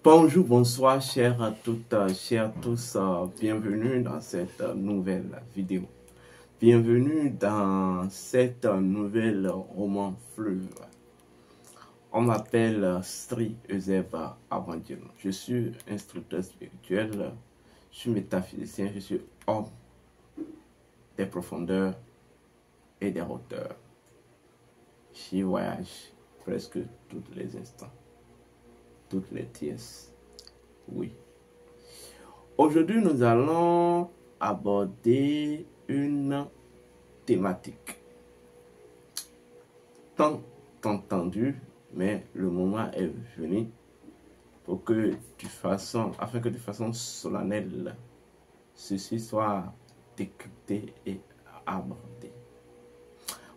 Bonjour, bonsoir, chers à toutes, chers tous, bienvenue dans cette nouvelle vidéo. Bienvenue dans cette nouvelle roman fleuve. On m'appelle Sri Euseb Abandjelo. Je suis instructeur spirituel, je suis métaphysicien, je suis homme des profondeurs et des hauteurs. J'y voyage presque tous les instants, toutes les tiers. Oui. Aujourd'hui, nous allons aborder une thématique tant entendue, mais le moment est venu pour que afin que de façon solennelle, ceci soit décrypté et abordé.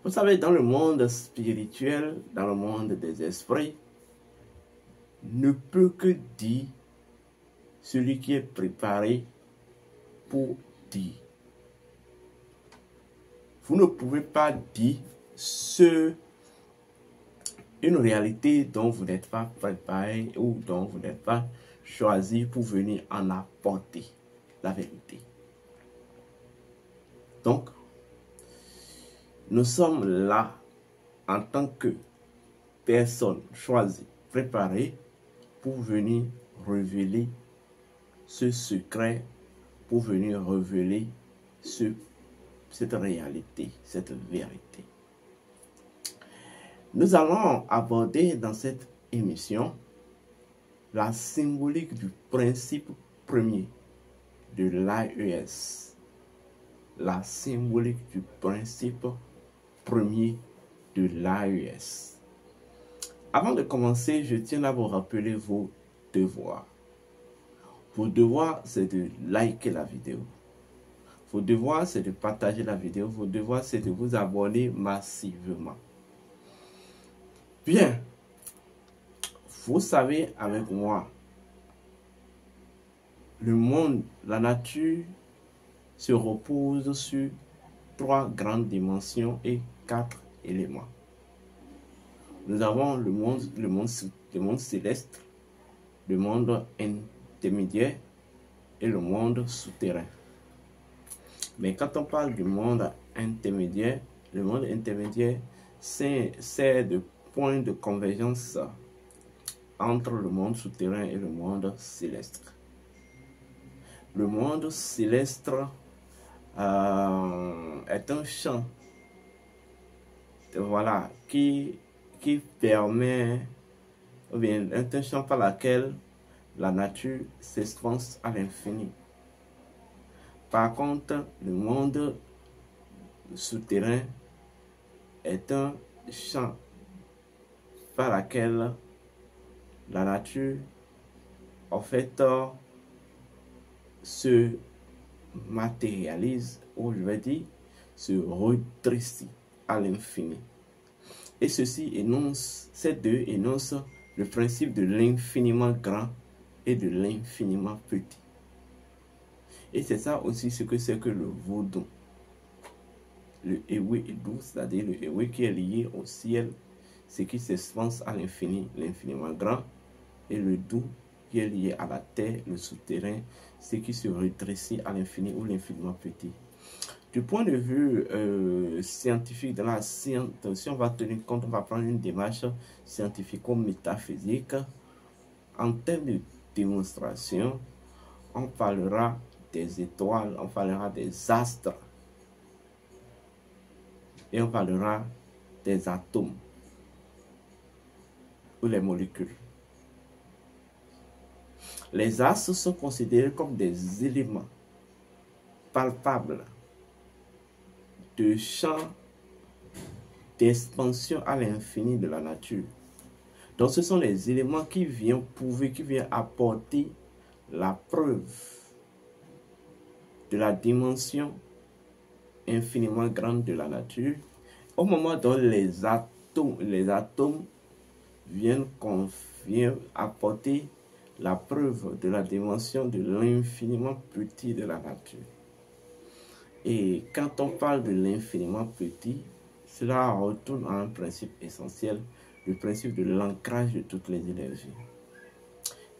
Vous savez, dans le monde spirituel, dans le monde des esprits, ne peut que dire celui qui est préparé pour dire. Vous ne pouvez pas dire une réalité dont vous n'êtes pas préparé ou dont vous n'êtes pas choisi pour venir en apporter la vérité. Donc, nous sommes là en tant que personne choisie, préparée pour venir révéler ce secret, pour venir révéler cette réalité, cette vérité. Nous allons aborder dans cette émission la symbolique du principe premier de l'AES. La symbolique du principe premier de l'AES. Avant de commencer, je tiens à vous rappeler vos devoirs. Vos devoirs, c'est de liker la vidéo. Vos devoirs, c'est de partager la vidéo. Vos devoirs, c'est de vous abonner massivement. Bien, vous savez avec moi, le monde, la nature se repose sur 3 grandes dimensions et 4 éléments. Nous avons le monde céleste, le monde intermédiaire et le monde souterrain. Mais quand on parle du monde intermédiaire, le monde intermédiaire sert de point de convergence entre le monde souterrain et le monde céleste. Le monde céleste est un champ, voilà, qui permet, ou bien un champ par lequel la nature s'expanse à l'infini. Par contre, le monde souterrain est un champ par lequel la nature, en fait, se matérialise, ou je vais dire, se rétrécit à l'infini. Et ces deux énoncent le principe de l'infiniment grand et de l'infiniment petit. Et c'est ça aussi ce que c'est que le vaudou. Le Ewe Edou, c'est-à-dire le Ewe qui est lié au ciel, ce qui s'expanse à l'infini, l'infiniment grand, et le Dou qui est lié à la terre, le souterrain, ce qui se rétrécit à l'infini ou l'infiniment petit. Du point de vue scientifique de la science, si on va tenir compte, on va prendre une démarche scientifico-métaphysique. En termes de démonstration, on parlera des étoiles, on parlera des astres et on parlera des atomes ou les molécules. Les astres sont considérés comme des éléments palpables de champs d'expansion à l'infini de la nature. Donc ce sont les éléments qui viennent prouver, qui viennent apporter la preuve de la dimension infiniment grande de la nature, au moment dont les atomes viennent apporter la preuve de la dimension de l'infiniment petit de la nature. Et quand on parle de l'infiniment petit, cela retourne à un principe essentiel, le principe de l'ancrage de toutes les énergies.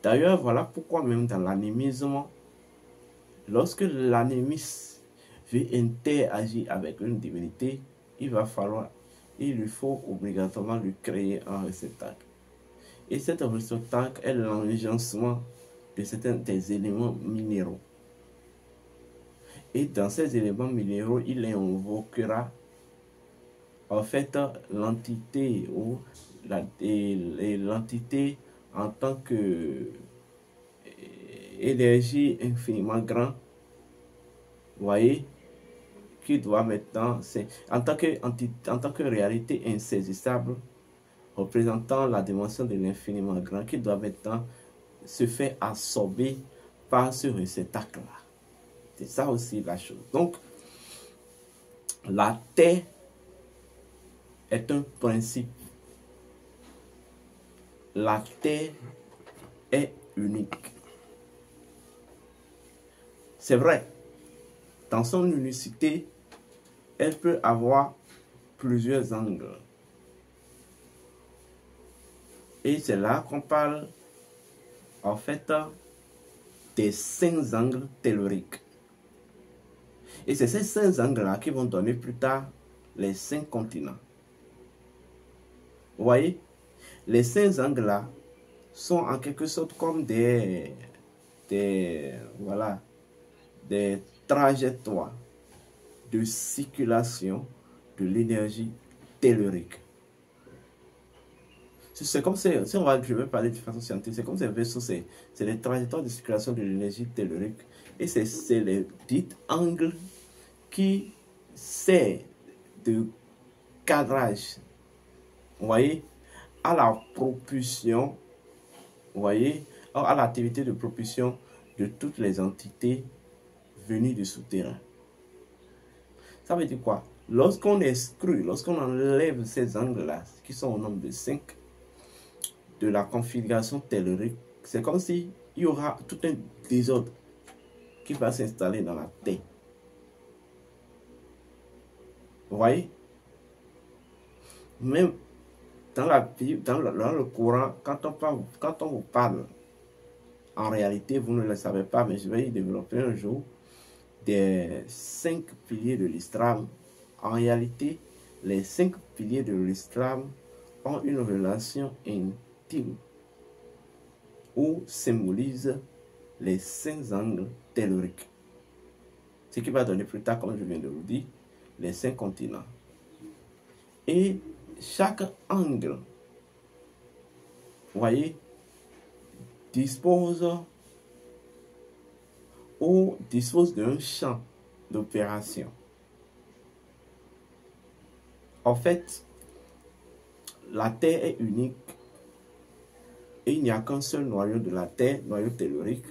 D'ailleurs, voilà pourquoi même dans l'animisme, lorsque l'animiste veut interagir avec une divinité, il lui faut obligatoirement lui créer un réceptacle. Et cet réceptacle est l'enjancement de certains des éléments minéraux. Et dans ces éléments minéraux, il invoquera en fait l'entité ou l'entité en tant que énergie infiniment grande, vous voyez, qui doit maintenant, en tant que réalité insaisissable, représentant la dimension de l'infiniment grand, qui doit maintenant se faire absorber par ce réceptacle-là. C'est ça aussi la chose. Donc, la Terre est un principe. La Terre est unique. C'est vrai, dans son unicité, elle peut avoir plusieurs angles. Et c'est là qu'on parle, en fait, des 5 angles telluriques. Et c'est ces 5 angles-là qui vont donner plus tard les 5 continents. Vous voyez, les 5 angles-là sont en quelque sorte comme des trajectoires de circulation de l'énergie tellurique. C'est comme si je vais parler de façon scientifique, c'est comme ces vaisseaux, c'est les trajectoires de circulation de l'énergie tellurique. Et c'est les dits angles qui servent de cadrage, vous voyez, à la propulsion, vous voyez, à l'activité de propulsion de toutes les entités venues du souterrain. Ça veut dire quoi? Lorsqu'on exclut, lorsqu'on enlève ces angles-là, qui sont au nombre de 5, de la configuration tellurique, c'est comme s'il y aura tout un désordre qui va s'installer dans la Terre. Vous voyez? Même dans le courant, quand on vous parle, en réalité, vous ne le savez pas, mais je vais y développer un jour, des 5 piliers de l'Islam. En réalité, les 5 piliers de l'Islam ont une relation intime ou symbolisent les 5 angles telluriques. Ce qui va donner plus tard, comme je viens de vous dire, les 5 continents. Et chaque angle, vous voyez, dispose d'un champ d'opération. En fait, la Terre est unique et il n'y a qu'un seul noyau de la Terre, noyau tellurique.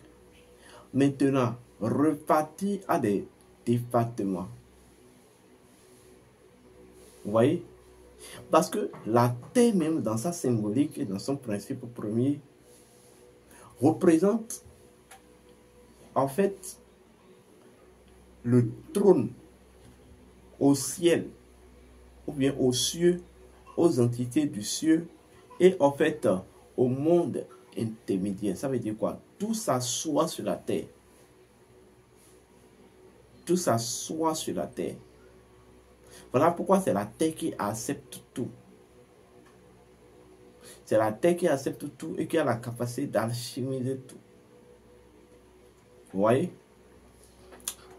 Maintenant, reparti à des départements. Vous voyez? Parce que la Terre même dans sa symbolique et dans son principe premier représente en fait le trône au ciel ou bien aux cieux, aux entités du cieux et en fait au monde intermédiaire. Ça veut dire quoi? Tout s'assoit sur la terre. Tout s'assoit sur la terre. Voilà pourquoi c'est la terre qui accepte tout. C'est la terre qui accepte tout et qui a la capacité d'alchimiser tout. Vous voyez?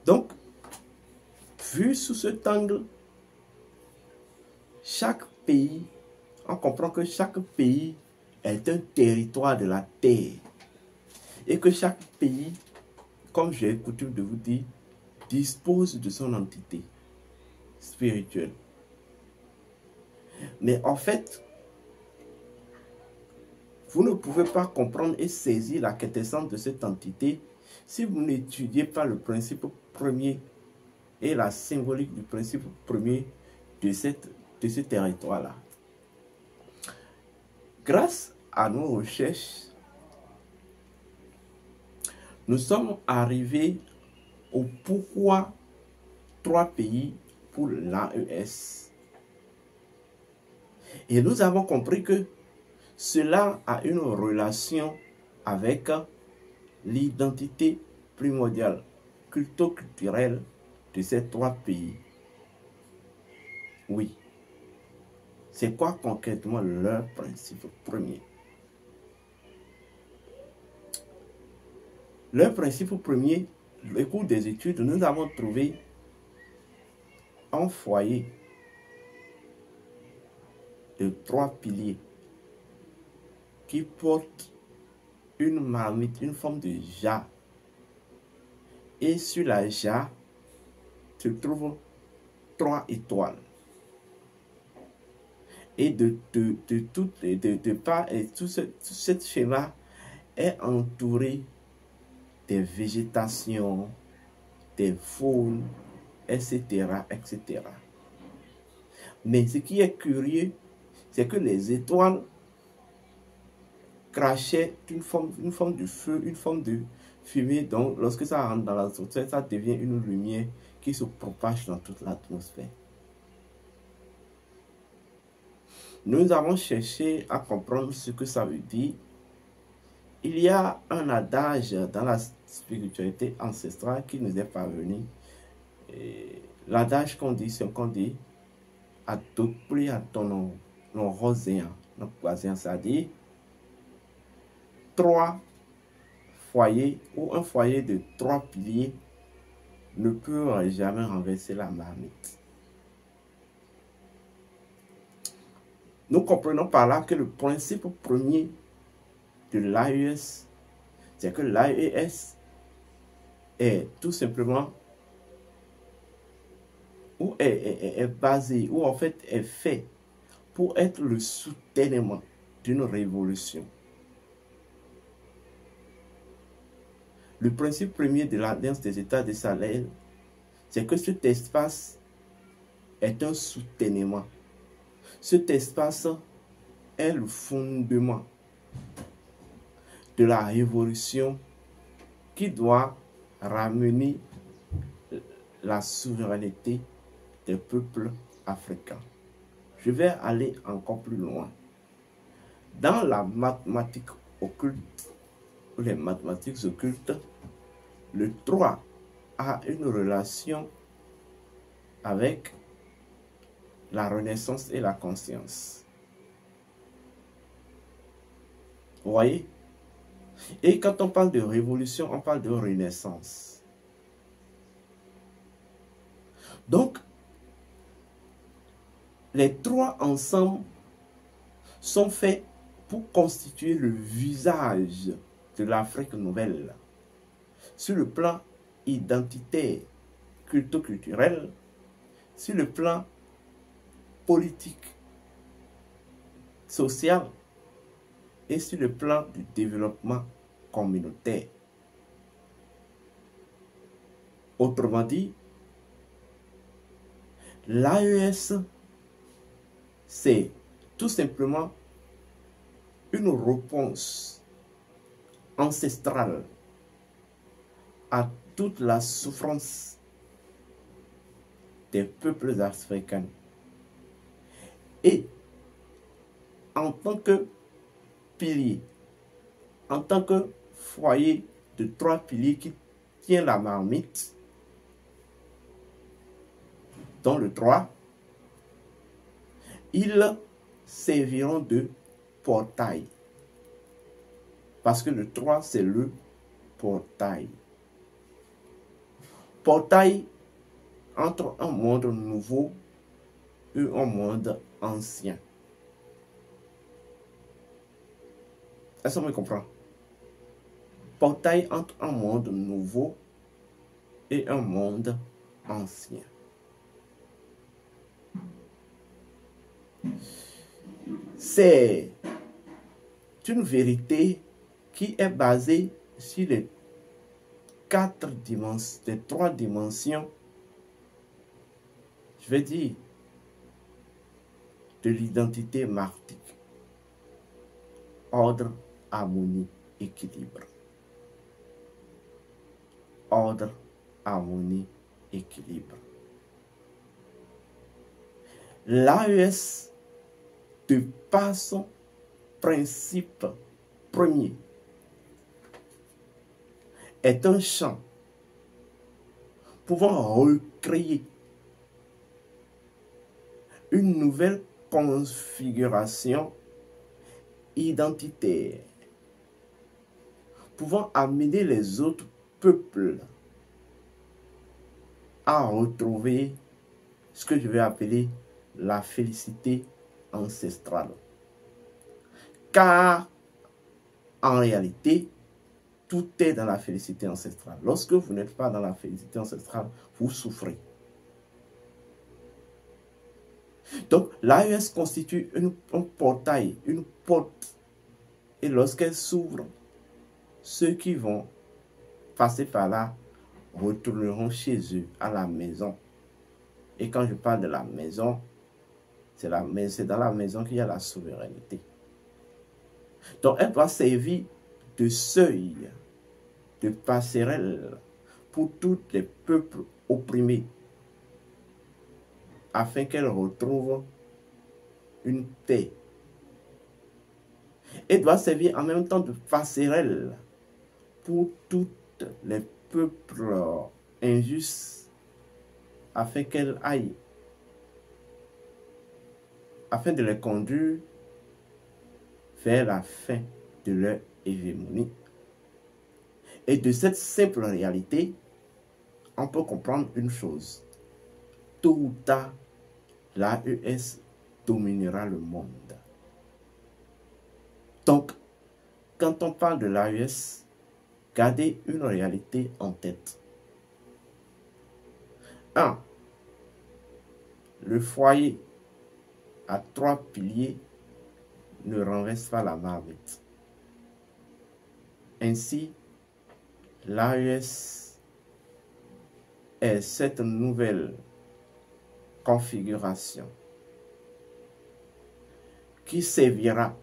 Donc, vu sous cet angle, chaque pays, on comprend que chaque pays est un territoire de la terre. Et que chaque pays, comme j'ai coutume de vous dire, dispose de son entité spirituelle. Mais en fait, vous ne pouvez pas comprendre et saisir la quintessence de cette entité si vous n'étudiez pas le principe premier et la symbolique du principe premier de ce territoire-là. Grâce à nos recherches, nous sommes arrivés au pourquoi 3 pays pour l'AES. Et nous avons compris que cela a une relation avec l'identité primordiale culturelle de ces trois pays. Oui. C'est quoi concrètement leur principe premier? Leur principe premier, au cours des études, nous avons trouvé un foyer de trois piliers qui portent une marmite, une forme de jarre. Et sur la jarre se trouvent trois étoiles. Et de part, et tout ce schéma est entouré des végétations, des faunes, etc., etc. Mais ce qui est curieux, c'est que les étoiles crachaient une forme de feu, une forme de fumée. Donc, lorsque ça rentre dans l'atmosphère, ça devient une lumière qui se propage dans toute l'atmosphère. Nous avons cherché à comprendre ce que ça veut dire. Il y a un adage dans la spiritualité ancestrale qui nous est parvenu. L'adage qu'on dit, c'est qu'on dit à tout prix à ton nom roséen, c'est-à-dire trois foyers ou un foyer de trois piliers ne peut jamais renverser la marmite. Nous comprenons par là que le principe premier de l'AES, c'est que l'AES est tout simplement ou est basé, ou en fait est fait pour être le soutènement d'une révolution. Le principe premier de l'Alliance des États de Sahel, c'est que cet espace est un soutènement. Cet espace est le fondement de la révolution qui doit ramener la souveraineté des peuples africains. Je vais aller encore plus loin. Dans la mathématique occulte, ou les mathématiques occultes, le 3 a une relation avec la renaissance et la conscience. Vous voyez? Et quand on parle de révolution, on parle de renaissance. Donc, les trois ensemble sont faits pour constituer le visage de l'Afrique nouvelle. Sur le plan identitaire, culturel, sur le plan politique, social et sur le plan du développement communautaire. Autrement dit, l'AES, c'est tout simplement une réponse ancestrale à toute la souffrance des peuples africains. Et en tant que pilier, en tant que foyer de trois piliers qui tient la marmite, dont le 3, ils serviront de portail. Parce que le 3, c'est le portail. Portail entre un monde nouveau et un monde ancien. Est-ce qu'on me comprend? Portail entre un monde nouveau et un monde ancien. C'est une vérité qui est basée sur les trois dimensions, je vais dire, de l'identité martique. Ordre, harmonie, équilibre. Ordre, harmonie, équilibre. L'AES, de par son principe premier, est un champ pouvant recréer une nouvelle configuration identitaire, pouvant amener les autres peuples à retrouver ce que je vais appeler la félicité ancestrale. Car, en réalité, tout est dans la félicité ancestrale. Lorsque vous n'êtes pas dans la félicité ancestrale, vous souffrez. Donc, l'AES constitue un portail, une porte. Et lorsqu'elle s'ouvre, ceux qui vont passer par là retourneront chez eux, à la maison. Et quand je parle de la maison, c'est dans la maison qu'il y a la souveraineté. Donc, elle doit servir de seuil, de passerelle pour tous les peuples opprimés, afin qu'elle retrouve une paix. Elle doit servir en même temps de passerelle pour tous les peuples injustes, afin qu'elle aille, afin de les conduire vers la fin de leur hégémonie. Et de cette simple réalité, on peut comprendre une chose. Tôt ou tard, l'AES dominera le monde. Donc, quand on parle de l'AES, gardez une réalité en tête. 1. Le foyer à 3 piliers ne renverse pas la marmite. Ainsi, l'AES est cette nouvelle configuration qui servira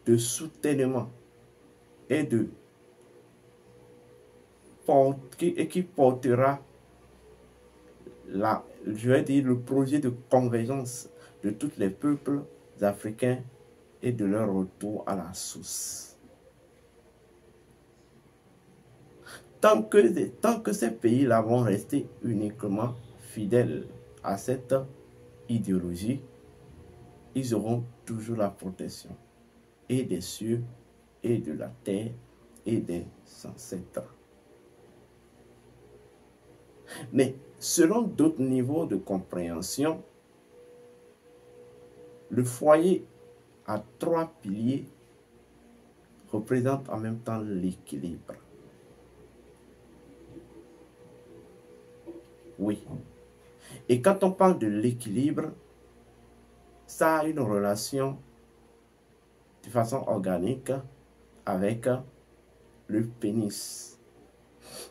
de soutènement et qui portera le projet de convergence de tous les peuples africains et de leur retour à la source. Tant que ces pays-là vont rester uniquement fidèles à cette idéologie, ils auront toujours la protection et des cieux et de la terre et des ancêtres. Mais selon d'autres niveaux de compréhension, le foyer à 3 piliers représente en même temps l'équilibre. Oui. Et quand on parle de l'équilibre, ça a une relation de façon organique avec le pénis.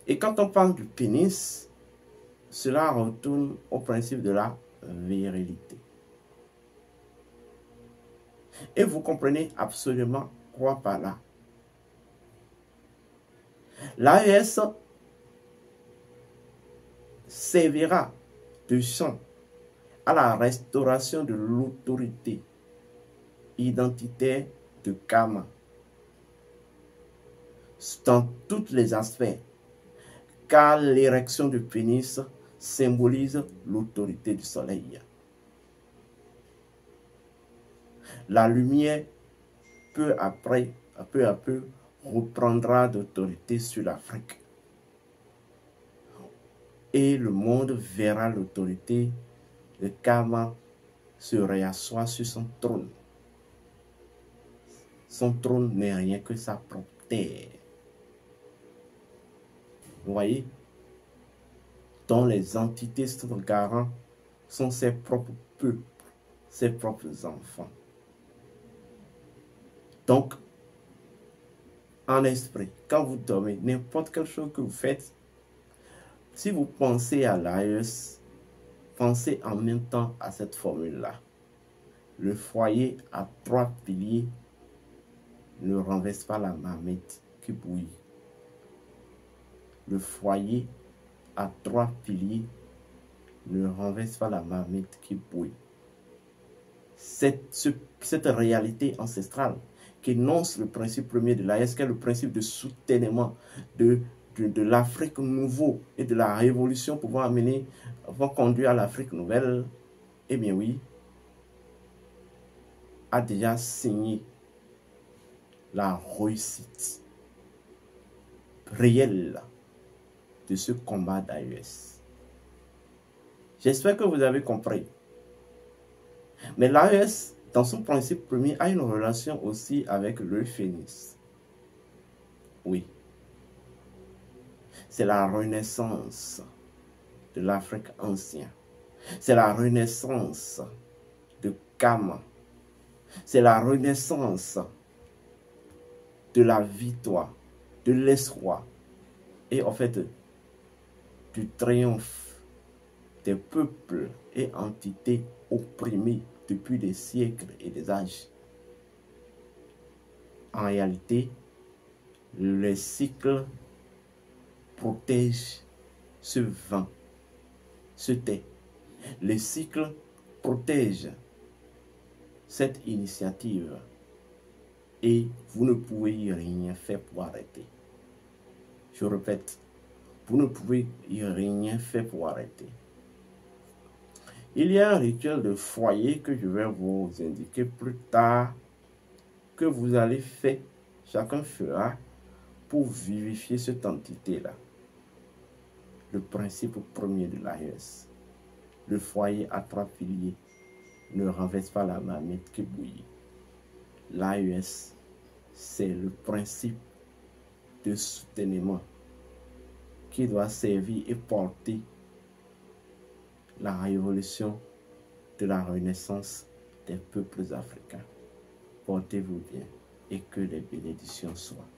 Et quand on parle du pénis, cela retourne au principe de la virilité. Et vous comprenez absolument quoi par là. L'AES servira de champ à la restauration de l'autorité identitaire de Kama dans tous les aspects, car l'érection du pénis symbolise l'autorité du soleil. La lumière, peu à peu, reprendra d'autorité sur l'Afrique. Et le monde verra l'autorité de Kama se réasseoir sur son trône. Son trône n'est rien que sa propre terre. Vous voyez, dont les entités sont garants sont ses propres peuples, ses propres enfants. Donc, en esprit, quand vous dormez, n'importe quelle chose que vous faites, si vous pensez à l'AES, pensez en même temps à cette formule-là. Le foyer à 3 piliers ne renverse pas la marmite qui bouillit. Le foyer à 3 piliers ne renverse pas la marmite qui bouille. Cette réalité ancestrale qu'énonce le principe premier de l'AES, qui est le principe de soutènement de l'Afrique nouveau et de la révolution pouvant conduire à l'Afrique nouvelle, eh bien oui, a déjà signé la réussite réelle de ce combat d'AES. J'espère que vous avez compris. Mais l'AES, dans son principe premier, a une relation aussi avec le phénix. Oui. C'est la renaissance de l'Afrique ancienne. C'est la renaissance de Kama. C'est la renaissance de la victoire, de l'espoir et en fait du triomphe des peuples et entités opprimés depuis des siècles et des âges. En réalité, les cycles protègent ce vent, ce thé. Les cycles protègent cette initiative et vous ne pouvez rien faire pour arrêter. Je répète, vous ne pouvez rien faire pour arrêter. Il y a un rituel de foyer que je vais vous indiquer plus tard que vous allez faire, chacun fera pour vivifier cette entité-là. Le principe premier de l'AES. Le foyer à 3 piliers ne renverse pas la marmite qui bouillit. L'AES, c'est le principe de soutènement qui doit servir et porter la révolution de la renaissance des peuples africains. Portez-vous bien et que les bénédictions soient.